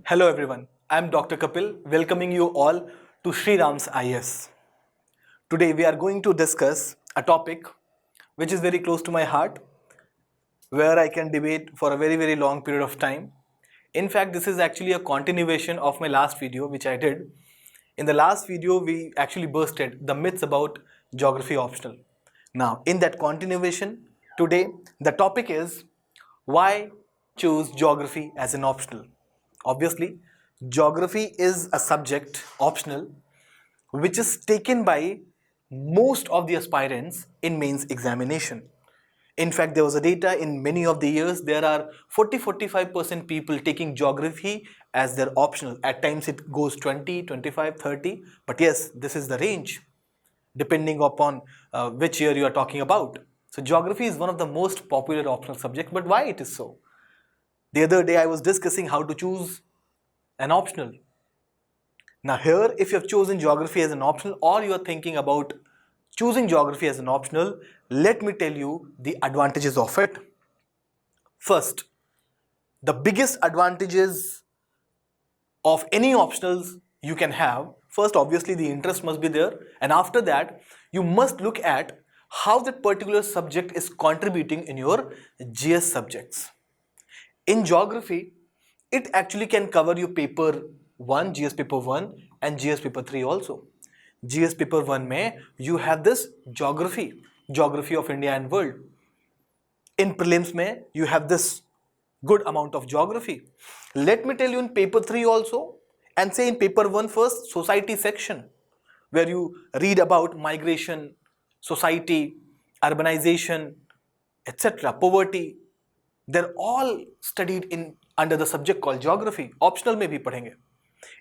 Hello everyone, I am Dr. Kapil welcoming you all to Sriram's IAS. Today we are going to discuss a topic which is very close to my heart, where I can debate for a very long period of time. In fact, this is actually a continuation of my last video which I did. In the last video we actually busted the myths about geography optional. Now in that continuation, today the topic is why choose geography as an optional. Obviously, geography is a subject optional which is taken by most of the aspirants in mains examination. In fact, there was a data in many of the years there are 40-45% people taking geography as their optional. At times it goes 20, 25, 30, but yes, this is the range depending upon which year you are talking about. So geography is one of the most popular optional subjects, but why it is so? The other day I was discussing how to choose an optional. Now here, if you have chosen geography as an optional or you are thinking about choosing geography as an optional, let me tell you the advantages of it. First, the biggest advantages of any optionals you can have, first obviously the interest must be there, and after that you must look at how that particular subject is contributing in your GS subjects. In geography, it actually can cover your paper 1, GS paper 1 and GS paper 3 also. GS paper 1 mein you have this geography of India and world. In prelims mein you have this good amount of geography. Let me tell you in paper 3 also, and say in paper 1 first, society section, where you read about migration, society, urbanization, etc., poverty. They're all studied in under the subject called geography. Optional mein bhi padhenge.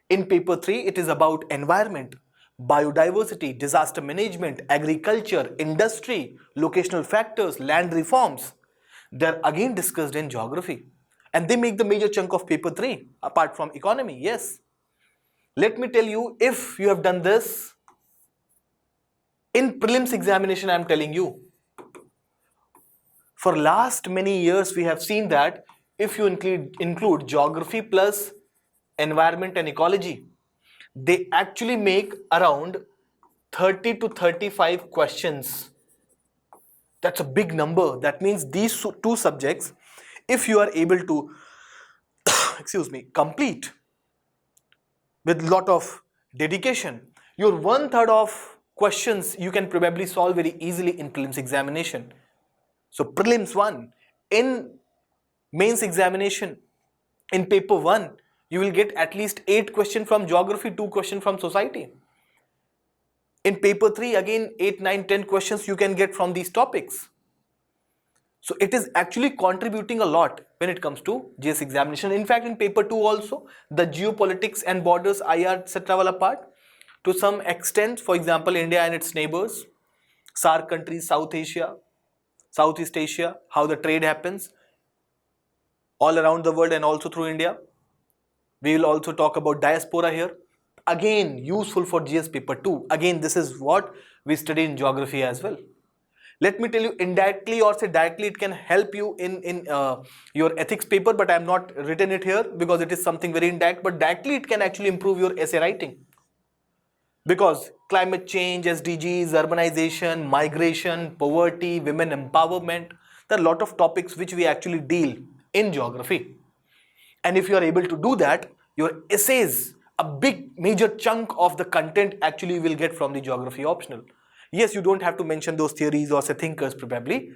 In paper 3 it is about environment, biodiversity, disaster management, agriculture, industry, locational factors, land reforms. They're again discussed in geography, and they make the major chunk of paper 3 apart from economy. Yes, let me tell you, if you have done this in prelims examination, I'm telling you, for last many years we have seen that if you include geography plus environment and ecology, they actually make around 30 to 35 questions. That's a big number. That means these two subjects, if you are able to complete with lot of dedication, your 1/3 of questions you can probably solve very easily in prelims examination. So prelims 1, in mains examination, in paper 1 you will get at least 8 questions from geography, 2 questions from society. In paper 3 again 8, 9, 10 questions you can get from these topics. So it is actually contributing a lot when it comes to GS examination. In fact, in paper 2 also, the geopolitics and borders, IR, etc. wala part, to some extent, for example, India and its neighbors, SAARC countries, South Asia, Southeast Asia, how the trade happens all around the world and also through India. We will also talk about diaspora here. Again, useful for GS paper 2. Again, this is what we study in geography as well. Let me tell you, indirectly or say directly, it can help you in your ethics paper, but I am not written it here because it is something very indirect, but directly it can actually improve your essay writing. Because climate change, SDGs, urbanization, migration, poverty, women empowerment, there are a lot of topics which we actually deal in geography. And if you are able to do that, your essays, a big major chunk of the content actually will get from the geography optional. Yes, you don't have to mention those theories or say thinkers probably.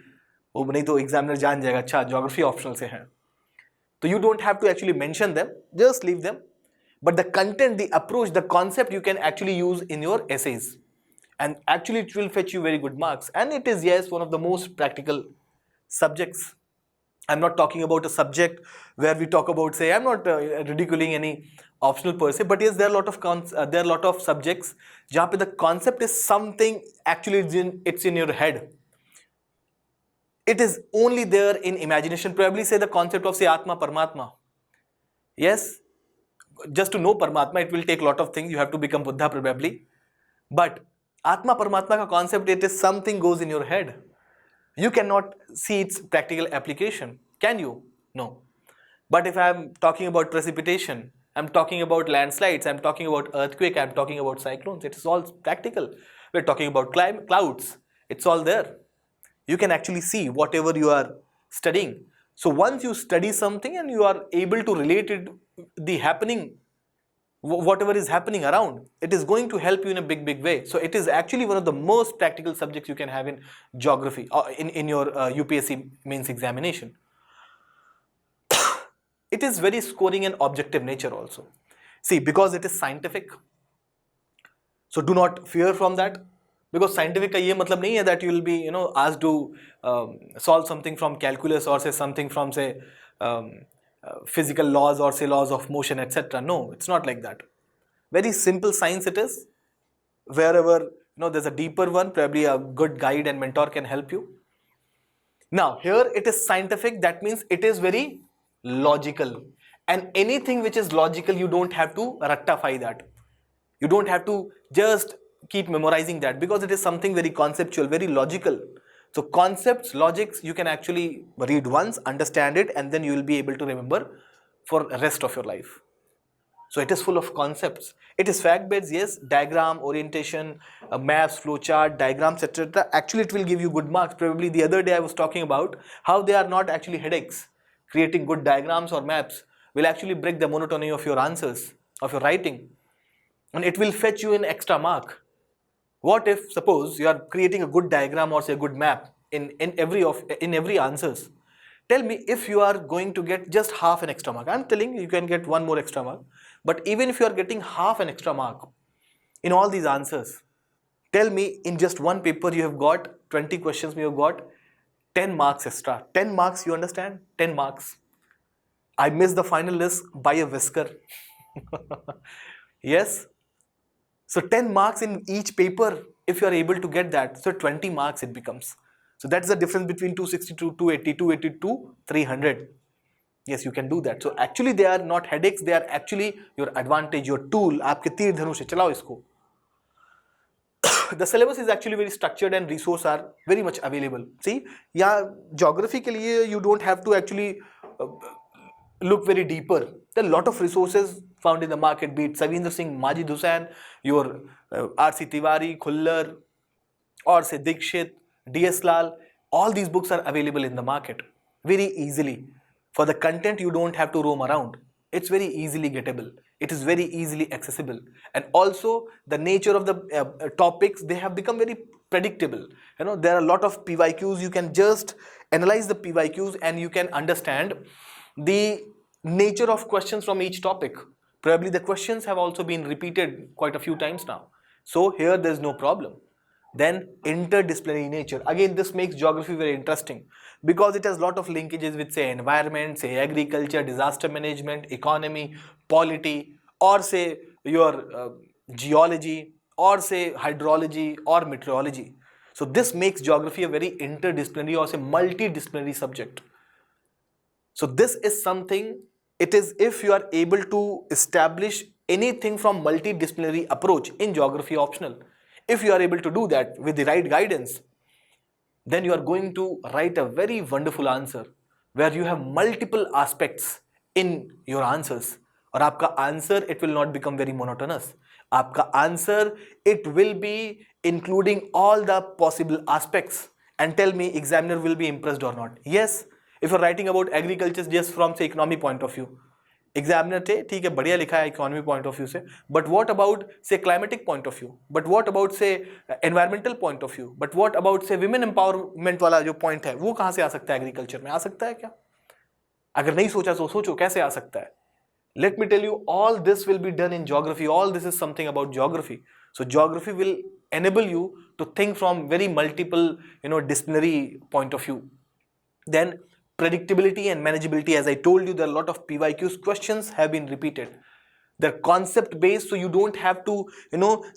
Oh, nahi to examiner jaan jayega, acha, geography optional se hai. So you don't have to actually mention them, just leave them. But the content, the approach, the concept you can actually use in your essays. And actually it will fetch you very good marks. And it is, yes, one of the most practical subjects. I'm not talking about a subject where we talk about, say, I'm not ridiculing any optional per se, but yes, there are a lot of subjects where the concept is something actually it's in your head. It is only there in imagination. Probably say the concept of say Atma, Paramatma. Yes, just to know Paramatma, it will take a lot of things. You have to become Buddha probably. But Atma, Paramatma ka concept, it is something goes in your head. You cannot see its practical application. Can you? No. But if I am talking about precipitation, I'm talking about landslides, I'm talking about earthquake, I'm talking about cyclones. It is all practical. We're talking about clouds. It's all there. You can actually see whatever you are studying. So once you study something and you are able to relate it, the happening, whatever is happening around, it is going to help you in a big way. So it is actually one of the most practical subjects you can have in geography, in your UPSC mains examination. It is very scoring and objective nature also. See, because it is scientific, so do not fear from that. Because scientific का ये मतलब नहीं है that you will be asked to solve something from calculus or say something from say physical laws or say laws of motion, etc. No, it's not like that. Very simple science it is. Wherever there's a deeper one, probably a good guide and mentor can help you. Now here it is scientific, that means it is very logical, and anything which is logical you don't have to rectify that. You don't have to just keep memorizing that, because it is something very conceptual, very logical. So concepts, logics, you can actually read once, understand it, and then you will be able to remember for the rest of your life. So it is full of concepts. It is fact-based, yes, diagram, orientation, maps, flowchart, diagrams, etc. Actually, it will give you good marks. Probably the other day I was talking about how they are not actually headaches. Creating good diagrams or maps will actually break the monotony of your answers, of your writing. And it will fetch you an extra mark. What if, suppose, you are creating a good diagram or say a good map in every answers. Tell me if you are going to get just half an extra mark. I'm telling you, you can get one more extra mark. But even if you are getting half an extra mark in all these answers, tell me in just one paper you have got 20 questions, you have got 10 marks extra. 10 marks, you understand? 10 marks. I missed the final list by a whisker. Yes. So 10 marks in each paper, if you are able to get that, so 20 marks it becomes. So that's the difference between 262, 280, 282, 300. Yes, you can do that. So actually they are not headaches, they are actually your advantage, your tool. आपके तीर धनुष है, चलाओ इसको. The syllabus is actually very structured and resources are very much available. See, yeah, geography के लिए you don't have to actually look very deeper. There are a lot of resources found in the market, be it Savindra Singh, Majid Hussain, your R.C. Tiwari, Khullar, or say Dikshit, D.S. Lal. All these books are available in the market very easily. For the content, you don't have to roam around. It's very easily gettable. It is very easily accessible. And also, the nature of the topics, they have become very predictable. There are a lot of PYQs. You can just analyze the PYQs and you can understand the nature of questions from each topic. Probably the questions have also been repeated quite a few times now. So here there's no problem. Then interdisciplinary nature. Again, this makes geography very interesting because it has a lot of linkages with say environment, say agriculture, disaster management, economy, polity, or say your geology, or say hydrology or meteorology. So this makes geography a very interdisciplinary or say multidisciplinary subject. So this is something, it is if you are able to establish anything from multidisciplinary approach in geography optional. If you are able to do that with the right guidance, then you are going to write a very wonderful answer where you have multiple aspects in your answers. और आपका answer, it will not become very monotonous. आपका answer, it will be including all the possible aspects. And tell me, examiner will be impressed or not. Yes, if you're writing about agriculture just from say economy point of view, examiner थे ठीक है बढ़िया लिखा है economy point of view से, but what about say climatic point of view, but what about say environmental point of view, but what about say women empowerment वाला जो point है वो कहाँ से आ सकता है agriculture में? आ सकता है क्या? अगर नहीं सोचा तो सोचो कैसे आ सकता है? Let me tell you, all this will be done in geography. All this is something about geography. So geography will enable you to think from very multiple disciplinary point of view. Then predictability and manageability, as I told you, there are a lot of PYQs questions have been repeated. They're concept based, so you don't have to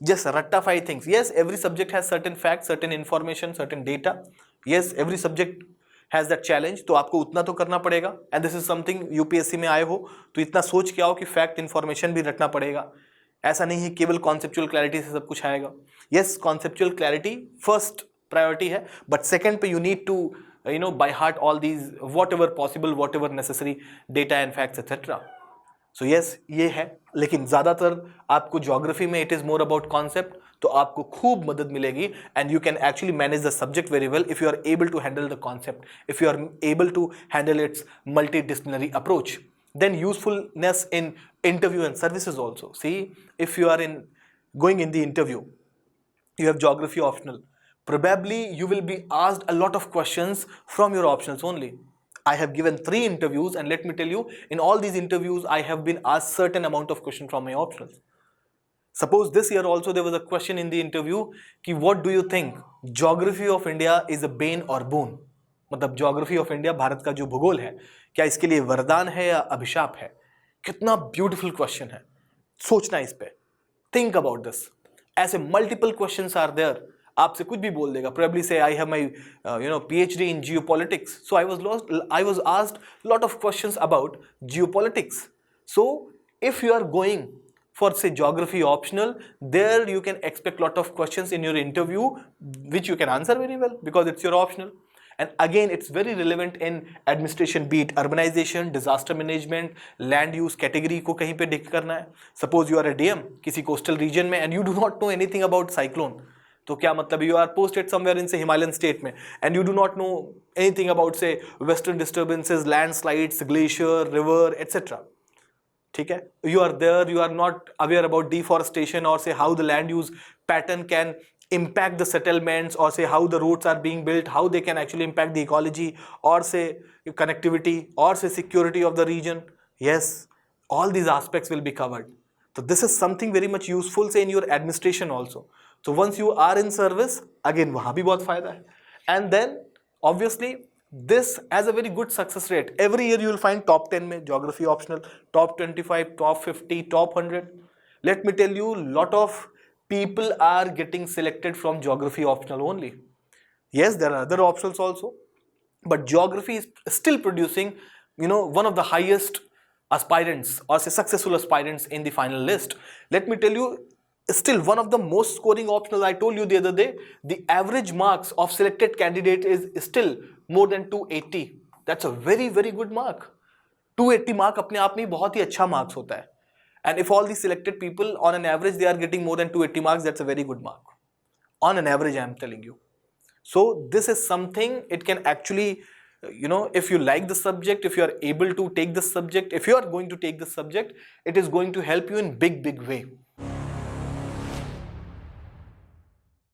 just ratify things. Yes, every subject has certain facts, certain information, certain data. Yes, every subject has that challenge, तो आपको उतना तो करना पड़ेगा. And this is something UPSC में आए हो तो इतना सोच के आओ कि फैक्ट इन्फॉर्मेशन भी रखना पड़ेगा. ऐसा नहीं है केवल कॉन्सेप्चुअल क्लैरिटी से सब कुछ आएगा. Yes, conceptual clarity first priority है, बट सेकंड पे you need to by heart all these whatever possible, whatever necessary data and facts, etc. So yes ये है, लेकिन ज़्यादातर आपको ज्योग्राफी में it is more about concept, तो आपको खूब मदद मिलेगी and you can actually manage the subject very well if you are able to handle the concept, if you are able to handle its multidisciplinary approach. Then usefulness in interview and services also. See, if you are going in the interview, you have geography optional, probably you will be asked a lot of questions from your optionals only. I have given 3 interviews and let me tell you, in all these interviews I have been asked certain amount of question from my optionals. Suppose this year also there was a question in the interview कि what do you think geography of India is a bane or boon. मतलब geography of India, Bharat का जो भूगोल है, क्या इसके लिए वरदान है या अभिशाप है. कितना ब्यूटीफुल क्वेश्चन है, सोचना इस पे, थिंक अबाउट दिस. ऐसे मल्टीपल क्वेश्चंस आर देयर. आपसे कुछ भी बोल देगा, प्रोबेबली से I have my PhD in geopolitics, so I was asked lot of questions about geopolitics. So if you are going for say geography optional, there you can expect lot of questions in your interview which you can answer very well because it's your optional. And again, it's very relevant in administration, be it urbanization, disaster management, land use category को कहीं पे Dick करना है. Suppose you are a DM किसी coastal region में and you do not know anything about cyclone, तो क्या मतलब you are posted somewhere in say Himalayan state में and you do not know anything about say western disturbances, landslides, glacier, river, etc. ठीक है, you are there, you are not aware about deforestation or say how the land use pattern can impact the settlements or say how the roads are being built, how they can actually impact the ecology or say connectivity or say security of the region. Yes, all these aspects will be covered. So this is something very much useful say in your administration also. So once you are in service, again वहाँ भी बहुत फायदा है. And then obviously this has a very good success rate. Every year you will find top 10 में geography optional, top 25, top 50, top 100. Let me tell you, lot of people are getting selected from geography optional only. Yes, there are other optionals also, but geography is still producing, one of the highest aspirants or say successful aspirants in the final list. Let me tell you, still one of the most scoring optionals. I told you the other day, the average marks of selected candidate is still more than 280. That's a very very good mark. 280 mark अपने आप में बहुत ही अच्छा marks होता है. And if all these selected people on an average they are getting more than 280 marks, that's a very good mark. On an average, I am telling you. So this is something, it can actually, if you like the subject, if you are able to take this subject, if you are going to take this subject, it is going to help you in big way.